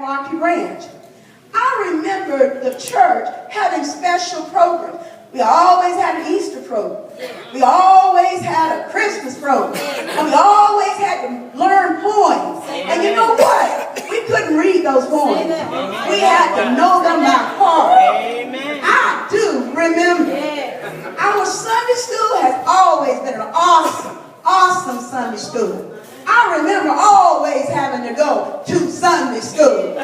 Rocky Branch. I remember the church having special programs. We always had an Easter program. We always had a Christmas program. And we always had to learn poems. And you know what? We couldn't read those poems. We had to know them by heart. I do remember. Our Sunday school has always been an awesome Sunday school. I remember always having to go to Sunday school.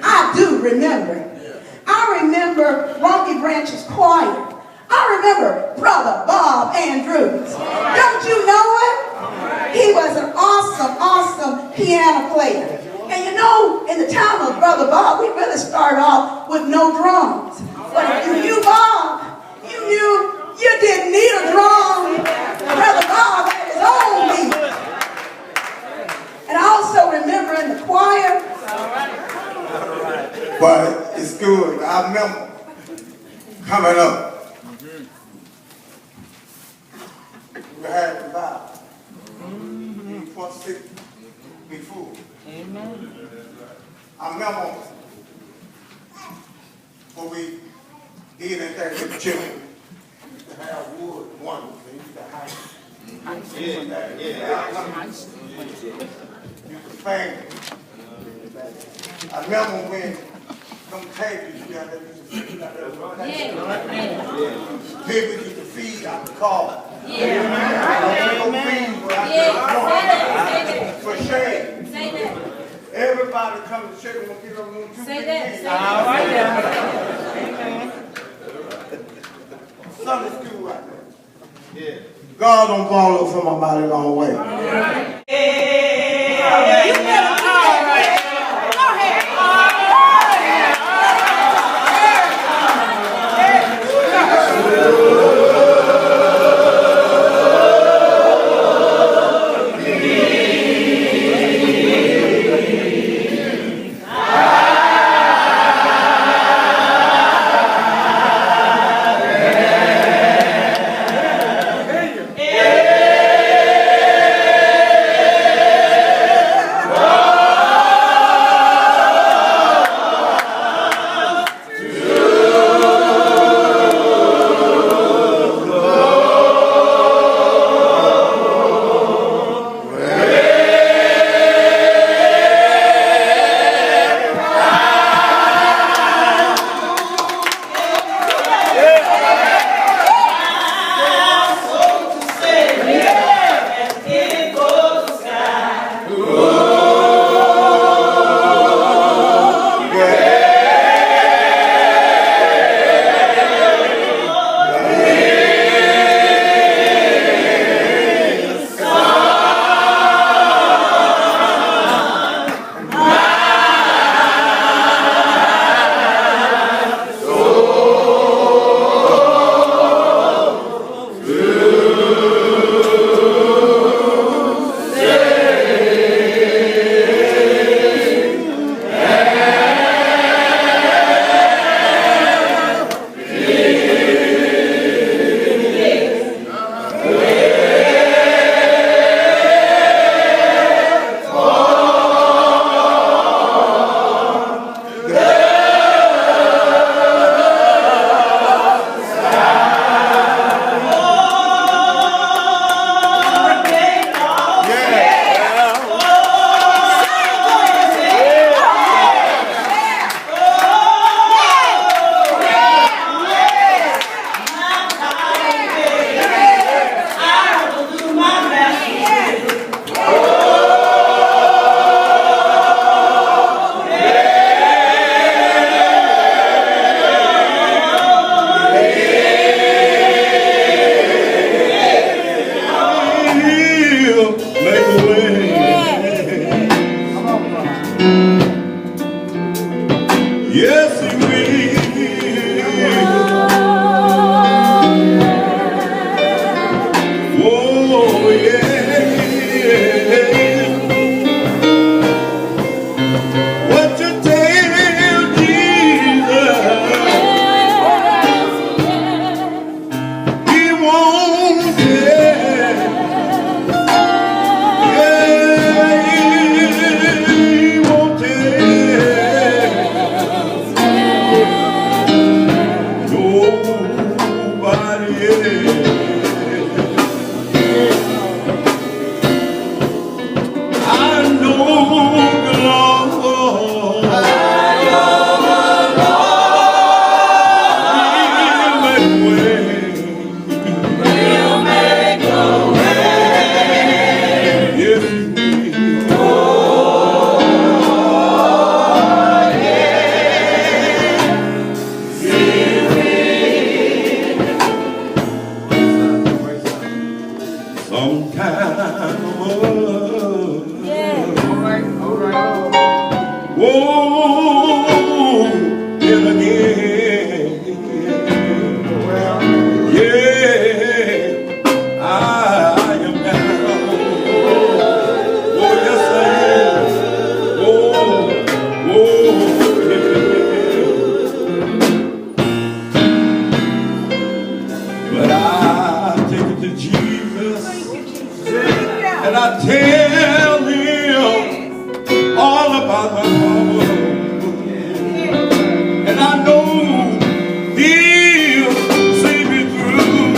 I do remember. I remember Rocky Branch's choir. I remember Brother Bob Andrews. Don't you know him? He was an awesome piano player. And you know, in the time of Brother Bob, we really started off with no drums. But if you knew Bob, you knew you didn't need a drum. Brother Bob had his own beat. And I also remember in the choir. But it's good. I remember coming up. We had the Bible. He be full. Amen. I remember what we did in there with the children. We used to have wood, one. They used to hide. Used to fang. I remember when them tables you got there used to feed out there. People used to feed out the car. For shame. Everybody come to church and get on room 2. Say that. All right now. Sunday school right there. Yeah. God don't follow us from a mighty long way. All right. Oh, and again. Yeah, I am down. Oh, yes, I am. Oh, yeah. But I take it to Jesus, and I tell him all about my problem. And I know he'll see me through.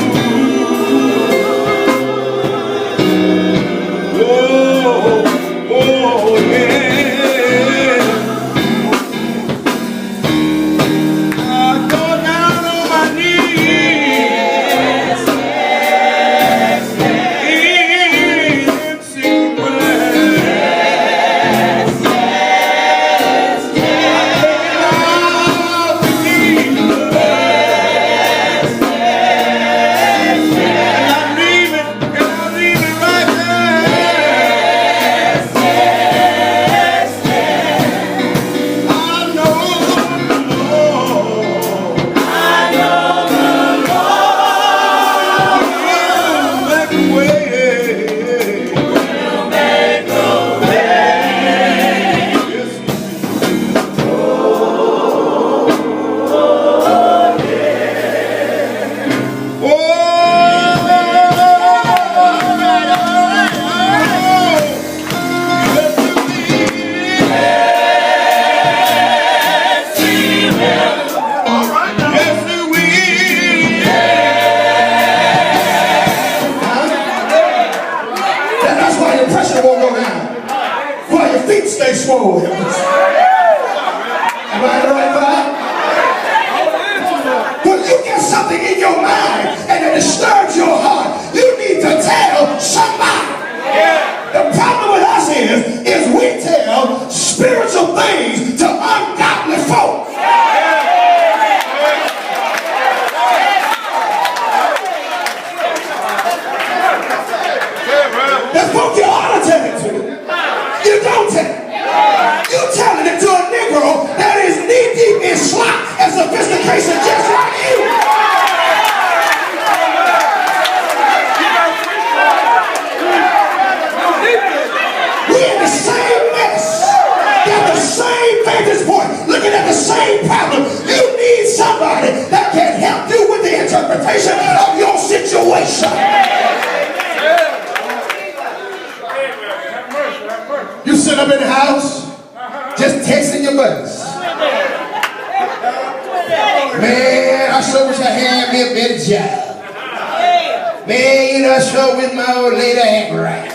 Oh, oh, yeah. I go down on my knees. In secret. Stay swole. Am I right, God? When you get something in your mind and it disturbs your heart, you need to tell somebody. The problem with us is we tell spiritual things to ungodly folk. That's what you ought to tell it to. You don't tell it. You're telling it to a Negro that is knee-deep in slop and sophistication just like you. We're in the same mess. Got the same vantage point. Looking at the same problem. You need somebody that can help you with the interpretation of your situation. You sit up in the house, just texting your buddies. Man, I sure wish I had me a better job. Man, you know, I sure wish my old lady act right.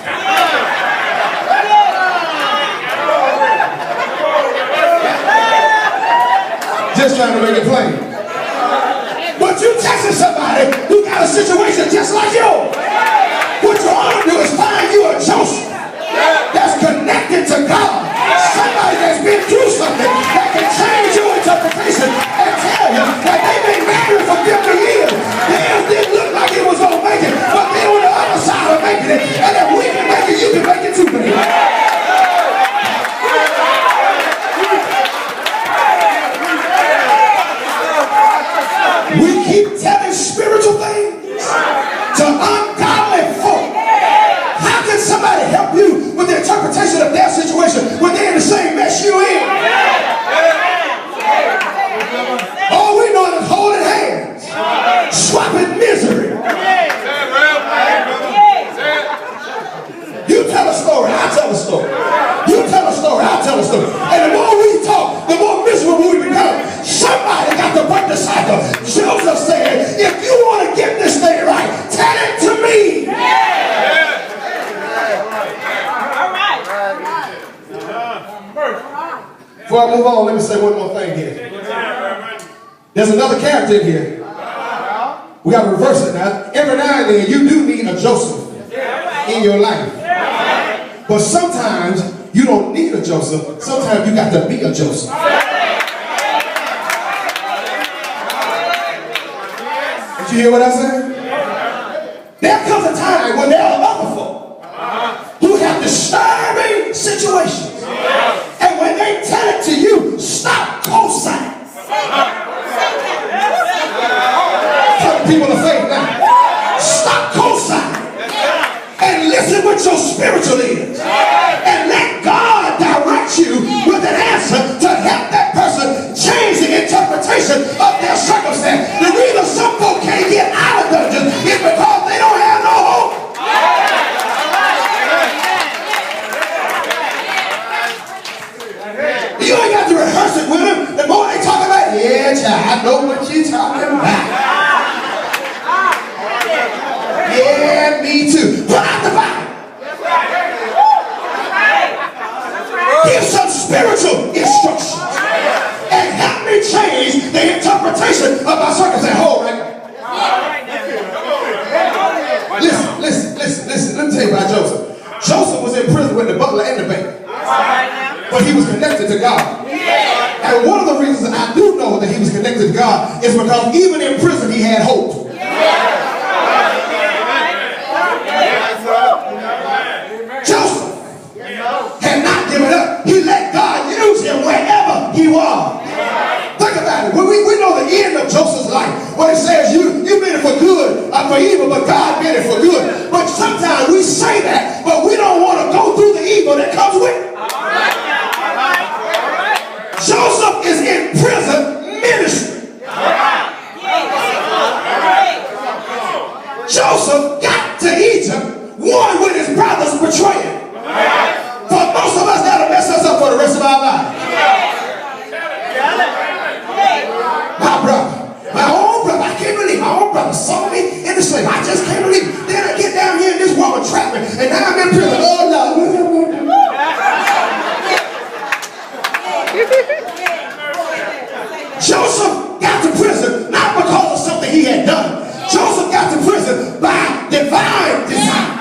Just trying to make it plain. But you texting somebody who got a situation just like yours. What you ought to do is find you a Joseph that's connected to God. Somebody that's been through something that can change your interpretation and tell you that they've been married for 50 years. Theirs didn't look like it was going to make it, but they're on the other side of making it. And if we can make it, you can make it too, baby. We keep telling spiritual things to ungodly folk. How can somebody help you with the interpretation of their situation when they're in the same mess you in? All we know is holding hands, swapping misery. You tell a story, I tell a story. You tell a story, I tell a story. And the more we talk, the more miserable we become. Somebody got to break the cycle. Joseph said, if you want to get this thing right, tell it to me. Before I move on, let me say one more thing here. There's another character in here. We got to reverse it now. Every now and then, you do need a Joseph in your life. But sometimes, you don't need a Joseph. Sometimes, you got to be a Joseph. Did you hear what I said? There comes a time when there are other folk who have disturbing situations. And when they tell it conversing with him, the more they talk about, yeah, child, I know what you're talking about. Yeah, me too. Pull out the Bible. Give some spiritual instruction and help me change the interpretation of my circumstance. Hold right now. Listen. Let me tell you about Joseph. Joseph was in prison with the butler and the baker. But he was connected to God. And one of the reasons I do know that he was connected to God is because even in prison he had hope. Joseph had not given up. He let God use him wherever he was. Think about it. We know the end of Joseph's life. When it says you meant it for good or for evil, but God meant it for good. But sometimes we say that, but we don't want to go through the evil that comes with it. Joseph is in prison ministry. Joseph got to Egypt, one with his brothers betraying. For most of us, that'll mess us up for the rest of our lives. My own brother, I can't believe my own brother sold me into slavery. I just can't believe it. Then I get down here and this woman trapped me, and now I'm in prison. Oh, Lord. Joseph got to prison not because of something he had done. Joseph got to prison by divine design.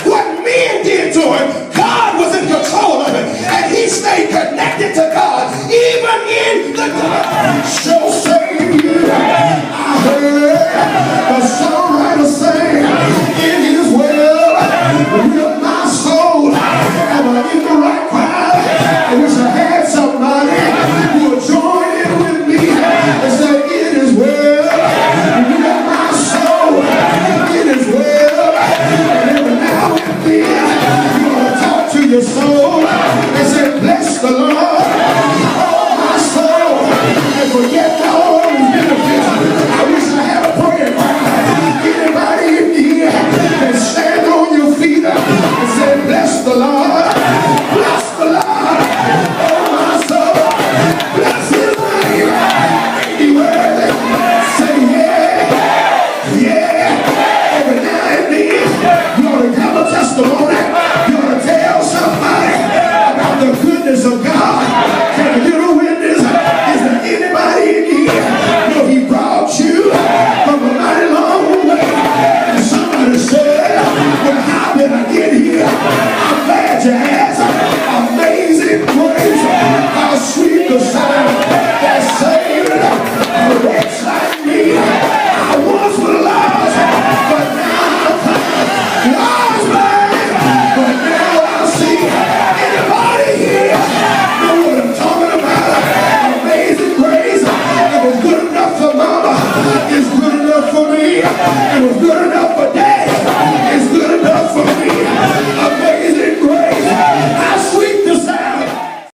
What men did to him, God was in control of it, and he stayed connected to God even in the dark. So Savior, I heard a songwriter sing, "It is well with my soul." Am I in the right crowd? I wish I had somebody who would join in with me and say, "It is well with my soul. It is well." And every now and then, you want to talk to your soul and say, "Bless the Lord, oh my soul, and forget all his benefits." I wish I had a prayer crowd. Anybody in here can stand on your feet and say, "Bless the Lord, bless the Lord, oh my soul, bless his name." Ain't he worthy? Say yeah. Every now and then, you want to have a testimony. You want to tell somebody about the goodness of God. Can I get a witness? Is there anybody in here know he brought you from a mighty long way? And somebody said, "Well, how did I get here?"